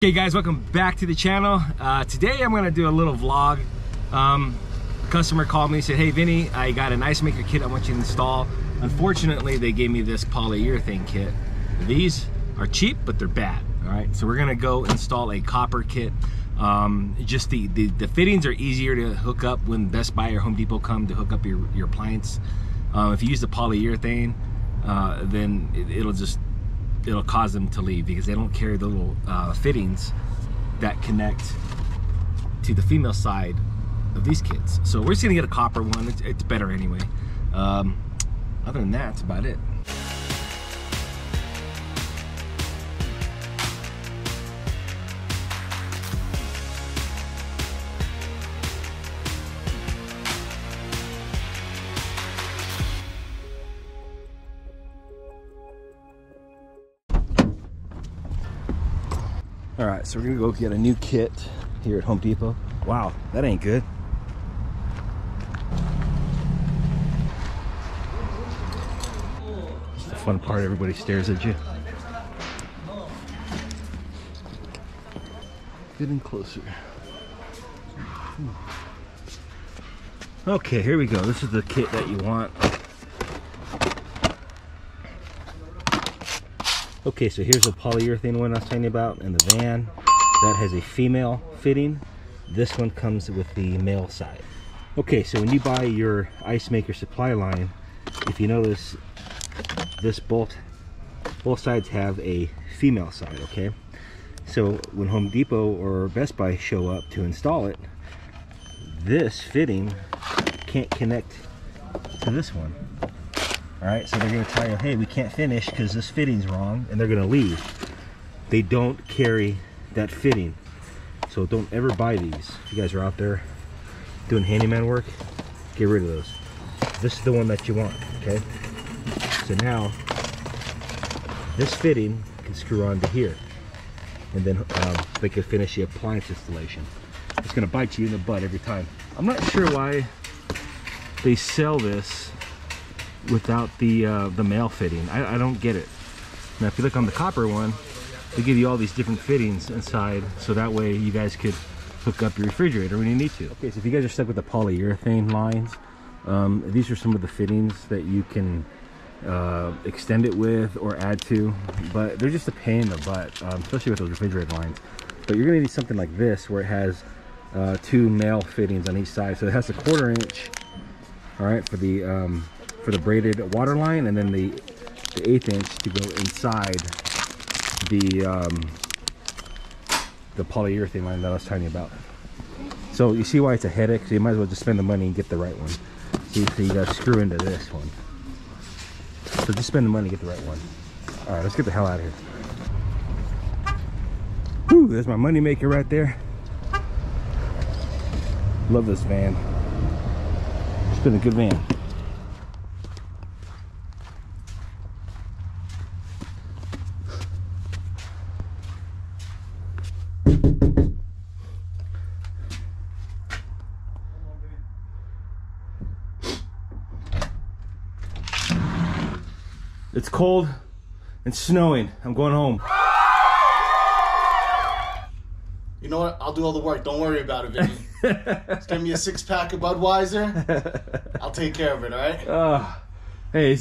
Okay guys, welcome back to the channel. Today I'm gonna do a little vlog. Customer called me and said, hey Vinny, I got an ice maker kit I want you to install. Unfortunately, they gave me this polyurethane kit. These are cheap, but they're bad. All right, so we're gonna go install a copper kit. Just the fittings are easier to hook up when Best Buy or Home Depot come to hook up your appliance. If you use the polyurethane, then it'll cause them to leave because they don't carry the little fittings that connect to the female side of these kits. So we're just gonna get a copper one. It's better anyway. Other than that, that's about it. All right, so we're gonna go get a new kit here at Home Depot. Wow, that ain't good. It's the fun part, everybody stares at you. Getting closer. Okay, here we go. This is the kit that you want. Okay, so here's the polyurethane one I was telling you about in the van. That has a female fitting. This one comes with the male side. Okay, so when you buy your ice maker supply line, if you notice, both sides have a female side, okay? So when Home Depot or Best Buy show up to install it, this fitting can't connect to this one. All right, so they're gonna tell you, hey, we can't finish because this fitting's wrong, and they're gonna leave. They don't carry that fitting. So don't ever buy these. If you guys are out there doing handyman work, get rid of those. This is the one that you want, okay? So now, this fitting can screw onto here, and then they can finish the appliance installation. It's gonna bite you in the butt every time. I'm not sure why they sell this without the male fitting. I don't get it. Now if you look on the copper one, they give you all these different fittings inside, so that way you guys could hook up your refrigerator when you need to. Okay, so if you guys are stuck with the polyurethane lines, these are some of the fittings that you can extend it with or add to, but they're just a pain in the butt, especially with those refrigerator lines. But you're gonna need something like this where it has two male fittings on each side. So it has a 1/4 inch, all right, for the braided water line, and then the 1/8 inch to go inside the polyurethane line that I was telling you about. So you see why it's a headache? So you might as well just spend the money and get the right one. See, so you gotta screw into this one. So just spend the money and get the right one. All right, let's get the hell out of here. Whew, there's my money maker right there. Love this van. It's been a good van. It's cold and snowing. I'm going home. You know what? I'll do all the work. Don't worry about it, Vinny. Just give me a 6-pack of Budweiser. I'll take care of it, all right? Hey,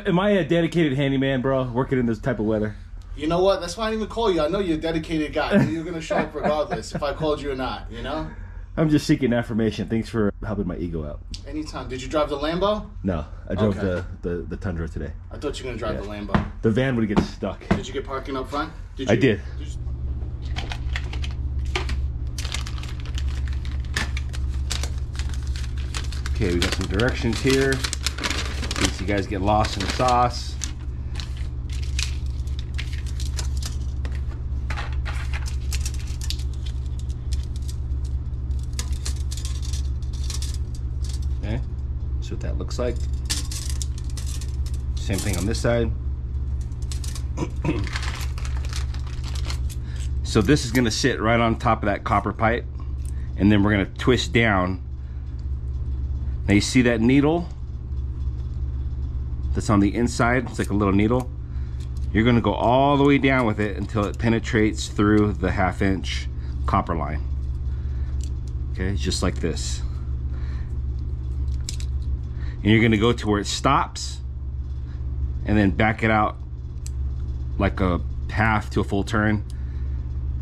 am I a dedicated handyman, bro, working in this type of weather? You know what? That's why I didn't even call you. I know you're a dedicated guy. I knew you were going to show up regardless if I called you or not, you know? I'm just seeking affirmation. Thanks for helping my ego out. Anytime. Did you drive the Lambo? No, I drove the Tundra today. I thought you were going to drive the Lambo. The van would get stuck. Did you get parking up front? I did. Okay, we got some directions here in case you guys get lost in the sauce. Okay, that's what that looks like. Same thing on this side. So this is gonna sit right on top of that copper pipe, and then we're gonna twist down. Now you see that needle that's on the inside? It's like a little needle. You're gonna go all the way down with it until it penetrates through the 1/2 inch copper line. Okay, just like this. And you're gonna go to where it stops and then back it out like a half to a full turn,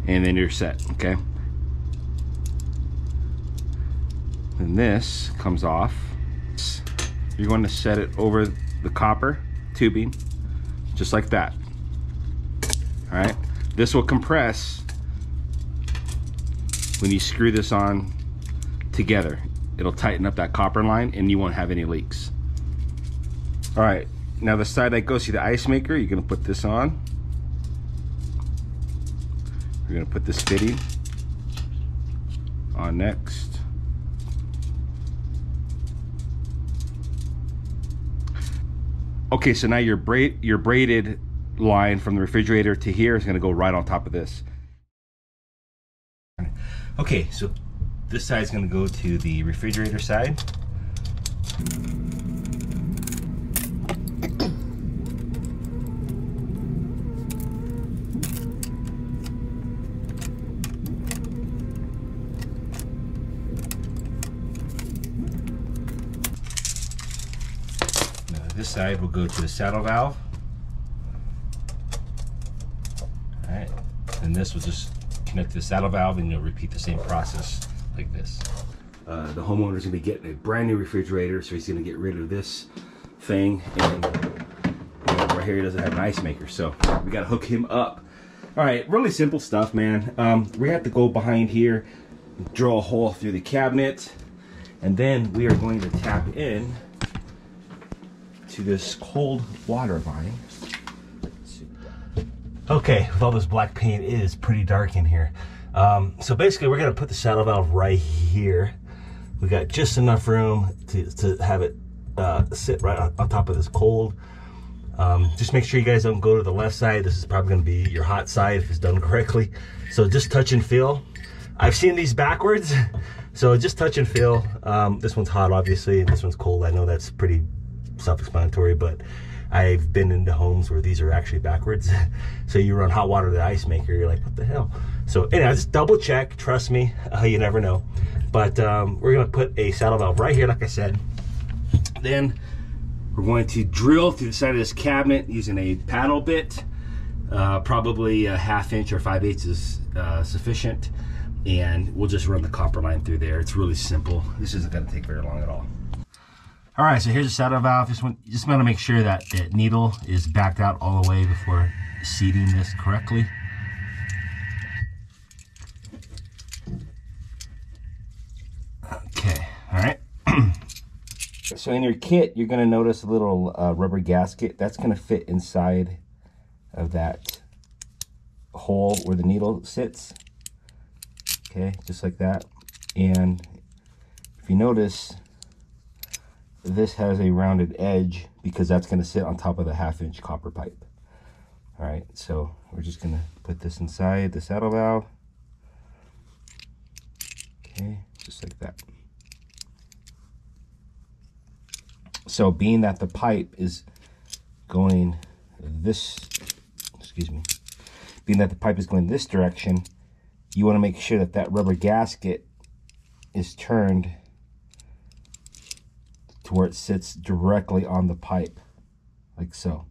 and then you're set, okay? And this comes off. You're going to set it over the copper tubing, just like that. All right, this will compress when you screw this on together. It'll tighten up that copper line and you won't have any leaks. All right, now the side that goes to the ice maker, you're gonna put this on. You're gonna put this fitting on next. Okay, so now your braided line from the refrigerator to here is gonna go right on top of this. Okay, so this side is gonna go to the refrigerator side. This side will go to the saddle valve. All right, and this will just connect to the saddle valve, and you'll repeat the same process like this. The homeowner's gonna be getting a brand new refrigerator, so he's gonna get rid of this thing, and right here he doesn't have an ice maker, so we gotta hook him up. All right, really simple stuff, man. We have to go behind here, drill a hole through the cabinet, and then we are going to tap in to this cold water line. Okay, with all this black paint, it is pretty dark in here. So basically we're gonna put the saddle valve right here. We got just enough room to have it sit right on top of this cold. Just make sure you guys don't go to the left side. This is probably gonna be your hot side if it's done correctly. So just touch and feel. I've seen these backwards, so just touch and feel. This one's hot, obviously, and this one's cold. I know that's pretty self-explanatory, but I've been into homes where these are actually backwards. So you run hot water to the ice maker, you're like, what the hell? So anyway, just double check, trust me, you never know. But we're gonna put a saddle valve right here, like I said. Then we're going to drill through the side of this cabinet using a paddle bit. Probably a 1/2 inch or 5/8 is sufficient. And we'll just run the copper line through there. It's really simple. This isn't gonna take very long at all. All right, so here's the saddle valve. Just want to make sure that the needle is backed out all the way before seating this correctly. Okay, all right. So in your kit, you're gonna notice a little rubber gasket. That's gonna fit inside of that hole where the needle sits. Okay, just like that. And if you notice, this has a rounded edge because that's going to sit on top of the 1/2 inch copper pipe. All right, so we're just going to put this inside the saddle valve. Okay, just like that. So being that the pipe is going this, being that the pipe is going this direction, you want to make sure that that rubber gasket is turned to where it sits directly on the pipe, like so.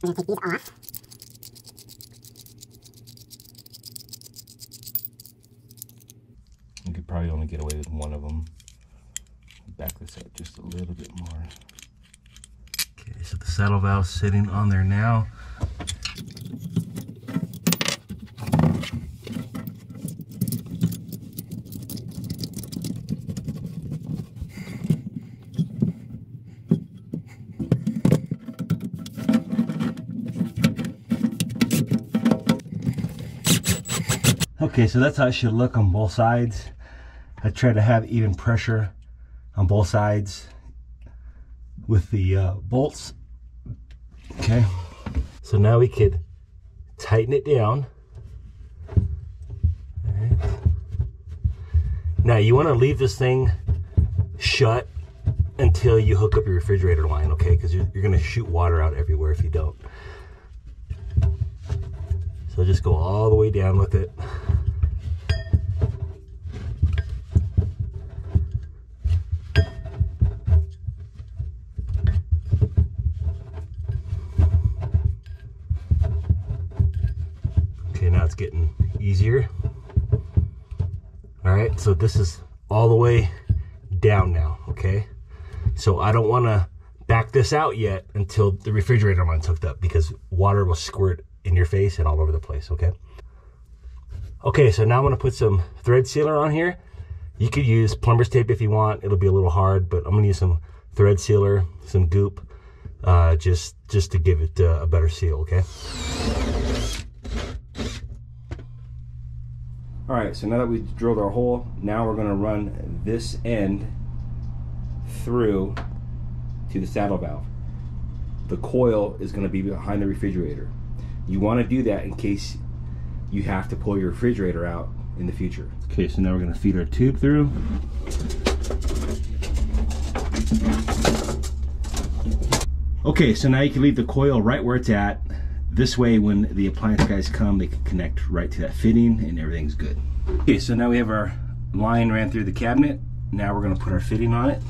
I'm gonna take these off. You could probably only get away with one of them. Back this up just a little bit more. Okay, so the saddle valve's sitting on there now. Okay, so that's how it should look on both sides. I try to have even pressure on both sides with the bolts. Okay, so now we could tighten it down. All right. Now you want to leave this thing shut until you hook up your refrigerator line, okay? Because you're going to shoot water out everywhere if you don't. So just go all the way down with it. Okay, now it's getting easier. All right, so this is all the way down now, okay? So I don't want to back this out yet until the refrigerator line's hooked up, because water will squirt in your face and all over the place, okay? Okay, so now I'm going to put some thread sealer on here. You could use plumber's tape if you want. It'll be a little hard, but I'm going to use some thread sealer, some goop, just to give it a better seal, okay? All right, so now that we've drilled our hole, now we're going to run this end through to the saddle valve. The coil is going to be behind the refrigerator. You want to do that in case you have to pull your refrigerator out in the future. Okay, so now we're going to feed our tube through. Okay, so now you can leave the coil right where it's at. This way, when the appliance guys come, they can connect right to that fitting and everything's good. Okay, so now we have our line ran through the cabinet. Now we're going to put our fitting on it.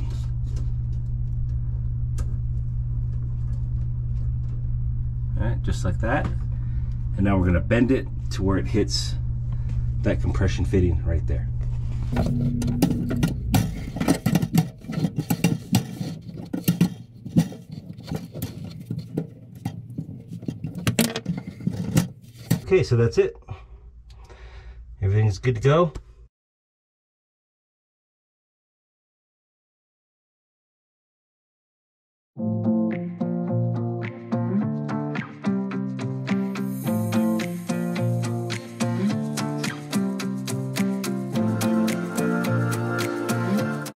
All right, just like that. And now we're going to bend it to where it hits that compression fitting right there. Okay, so that's it. Everything's good to go.